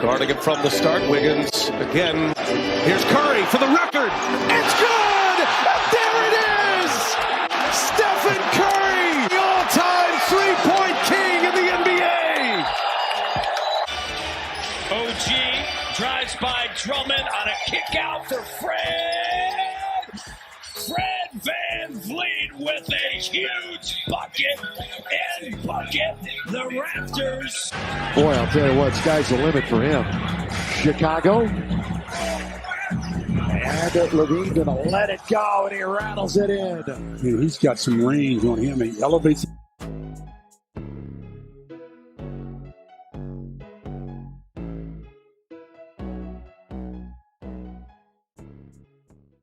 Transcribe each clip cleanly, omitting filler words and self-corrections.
Guarding him from the start, Wiggins again. Here's Curry for the record. It's good! And there it is! Stephen Curry, the all-time three-point king in the NBA! OG drives by Drummond on a kick out for Fred. Fred VanVleet with a huge bucket and bucket the Raptors. Boy, I'll tell you what, sky's the limit for him. Chicago. And LaVine gonna let it go, and he rattles it in. Dude, he's got some range on him. He elevates.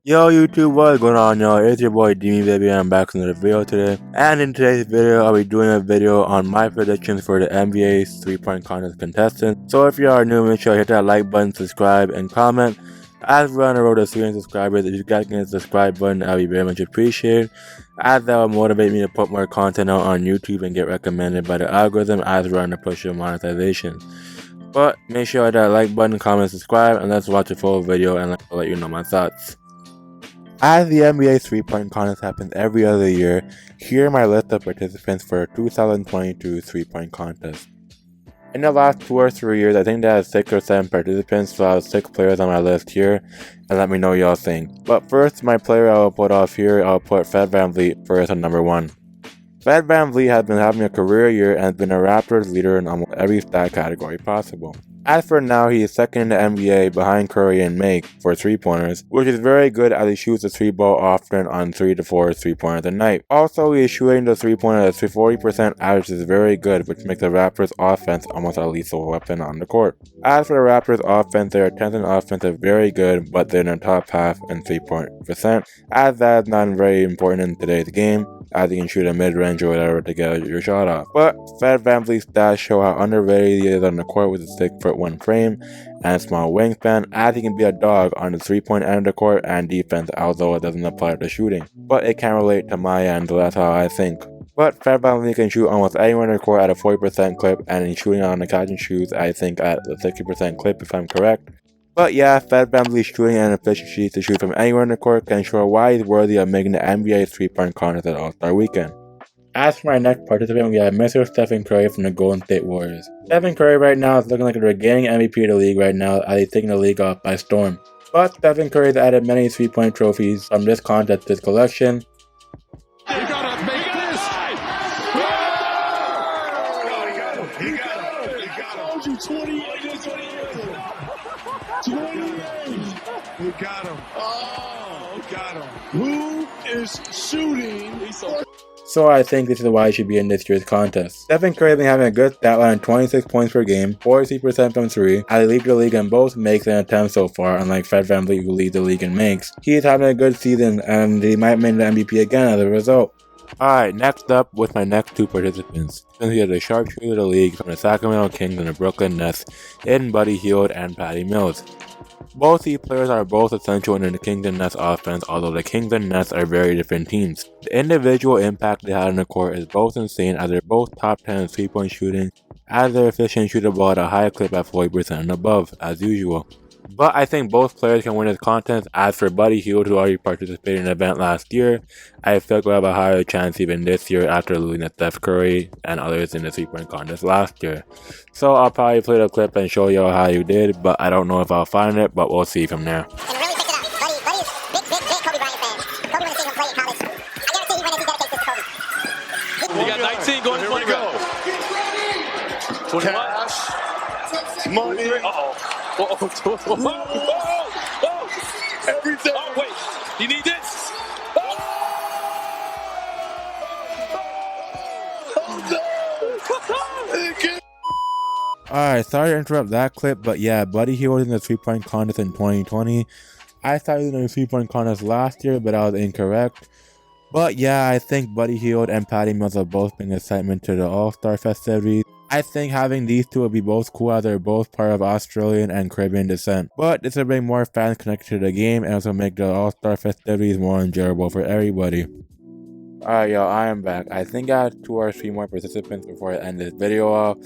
Yo YouTube, what's going on y'all? It's your boy kdeemo baby and I'm back with another video today. And in today's video, I'll be doing a video on my predictions for the NBA's 3-point contest contestant. So if you are new, make sure you hit that like button, subscribe, and comment. As we're on the road to 300 subscribers, if you guys can hit the subscribe button, that would be very much appreciated. As that will motivate me to put more content out on YouTube and get recommended by the algorithm as we're on the push of monetization. But make sure you hit that like button, comment, subscribe, and let's watch the full video and I'll let you know my thoughts. As the NBA 3-point contest happens every other year, here are my list of participants for 2022 3-point contest. In the last 2 or 3 years, I think there are 6 or 7 participants, so I have 6 players on my list here, and let me know what y'all think. But first, my player I will put off here, I'll put Fred VanVleet first on number 1. Fred VanVleet has been having a career year and has been a Raptors leader in almost every stat category possible. As for now, he is second in the NBA behind Curry and Make for 3-pointers, which is very good as he shoots the 3-ball often on 3 to 4 3-pointers a night. Also, he is shooting the 3-pointer at 40% average is very good, which makes the Raptors offense almost a lethal weapon on the court. As for the Raptors offense, their 10th in offense is very good, but they're in the top half in 3-point percent, as that is not very important in today's game, as you can shoot a mid-range or whatever to get your shot off. But Fred VanVleet's stats show how underrated he is on the court with a 6'1" frame and a small wingspan, as he can be a dog on the 3-point end of the court and defense, although it doesn't apply to shooting. But it can relate to my end, so that's how I think. But Fred VanVleet can shoot almost anywhere in the court at a 40% clip, and he's shooting on the catch and shoots, I think, at a 60% clip if I'm correct. But yeah, Fred VanVleet's shooting and efficiency to shoot from anywhere in the court can show why he's worthy of making the NBA 3-point contest at All-Star Weekend. As for my next participant, we have Mr. Stephen Curry from the Golden State Warriors. Stephen Curry right now is looking like the reigning MVP of the league right now as he's taking the league off by storm. But Stephen Curry has added many 3-point trophies from this contest to his collection. You gotta make this! He got him. 28. We got him. Oh, got him. Who is shooting? So I think this is why he should be in this year's contest. Stephen Curry has been having a good stat line of 26 points per game, 43% from 3, as he leads the league in both makes and attempts so far, unlike Fred VanVleet who leads the league in makes. He is having a good season and he might win the MVP again as a result. Alright, next up with my next 2 participants. Since we have the sharpshooter of the league from the Sacramento Kings and the Brooklyn Nets in Buddy Hield and Patty Mills. Both these players are both essential in the Kings and Nets offense, although the Kings and Nets are very different teams. The individual impact they had on the court is both insane, as they're both top 10 in 3-point shooting, as they're efficient shoot the ball at a high clip at 40% and above, as usual. But I think both players can win this contest. As for Buddy Hield, who already participated in the event last year, I feel like we'll have a higher chance even this year after losing to Steph Curry and others in the 3-point contest last year. So I'll probably play the clip and show y'all how you did, but I don't know if I'll find it, but we'll see from there. You got 19 going to 20 go. 21. Money. Uh-oh. Everything. Oh, wait. You need this? Alright, sorry to interrupt that clip, but yeah, Buddy Hield was in the 3-point contest in 2020. I started in the 3-point contest last year, but I was incorrect. But yeah, I think Buddy Hield and Patty Mills have both been excitement to the All-Star festivities. I think having these two would be both cool as they're both part of Australian and Caribbean descent. But this will bring more fans connected to the game and also make the All-Star festivities more enjoyable for everybody. Alright y'all, I am back. I think I have 2 or 3 more participants before I end this video off.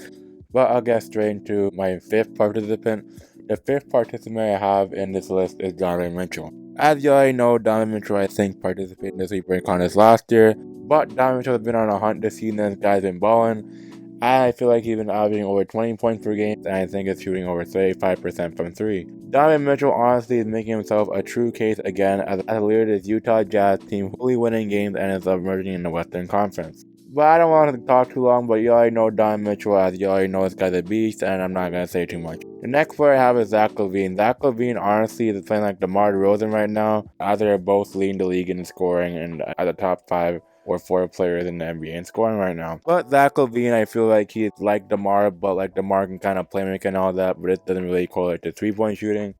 But I'll get straight into my fifth participant. The fifth participant I have in this list is Donovan Mitchell. As you already know, Donovan Mitchell, I think, participated in the 3-point contest last year. But Donovan Mitchell has been on a hunt this season. This guy's been balling. And I feel like he's been averaging over 20 points per game, and I think he's shooting over 35% from 3. Donovan Mitchell honestly is making himself a true case again as a leader of this Utah Jazz team, fully winning games and is emerging in the Western Conference. But I don't want to talk too long, but you already know Donovan Mitchell, as you already know this guy's a beast, and I'm not going to say too much. The next player I have is Zach LaVine. Zach LaVine honestly is playing like DeMar DeRozan right now, as they're both leading the league in scoring and at the top 5 or 4 players in the NBA in scoring right now. But Zach LaVine, I feel like he's like DeMar, but like DeMar can kind of playmaker and all that, but it doesn't really correlate to 3-point shooting.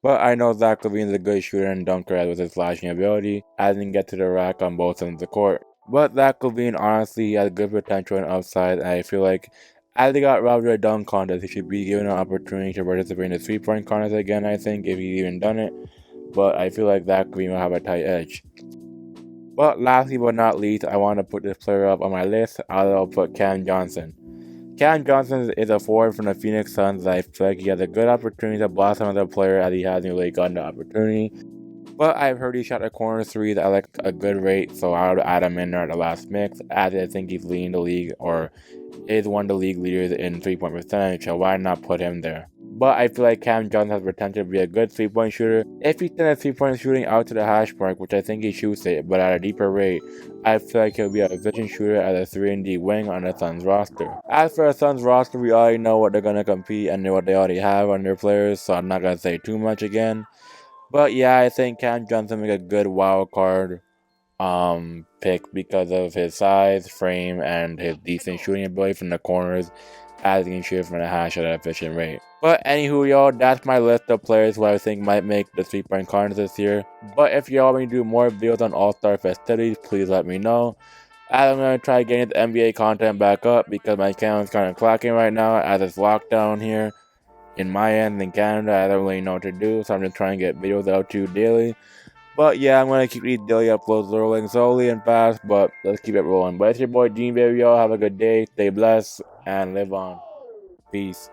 But I know Zach LaVine is a good shooter and dunker with his slashing ability, as he can get to the rack on both ends of the court. But Zach LaVine honestly has good potential and upside, and I feel like as he got robbed of a dunk contest, he should be given an opportunity to participate in the 3-point contest again, I think, if he's even done it. But I feel like Zach LaVine will have a tight edge. But lastly but not least, I want to put this player up on my list. I'll put Cam Johnson. Cam Johnson is a forward from the Phoenix Suns. I feel like he has a good opportunity to blossom as a player, as he hasn't really gotten the opportunity. But I've heard he shot a corner 3 at like a good rate, so I would add him in there at the last mix, as I think he's leading the league, or is one of the league leaders in 3-point percentage, so why not put him there? But I feel like Cam Johnson has potential to be a good 3-point shooter. If he sends 3-point shooting out to the hash mark, which I think he shoots it, but at a deeper rate, I feel like he'll be a efficient shooter as a 3-and-D wing on the Suns roster. As for the Suns roster, we already know what they're going to compete and what they already have on their players, so I'm not going to say too much again. But yeah, I think Cam Johnson will make a good wild card pick because of his size, frame, and his decent shooting ability from the corners, as he can shoot from the hash at an efficient rate. But anywho, y'all, that's my list of players who I think might make the 3-point contest this year. But if y'all want me to do more videos on All-Star Festivities, please let me know. As I'm going to try getting the NBA content back up because my channel is kind of clacking right now as it's locked down here in my end in Canada. I don't really know what to do, so I'm just trying to get videos out to you daily. But yeah, I'm going to keep these daily uploads rolling slowly and fast, but let's keep it rolling. But it's your boy Dean, baby, y'all. Have a good day, stay blessed, and live on. Peace.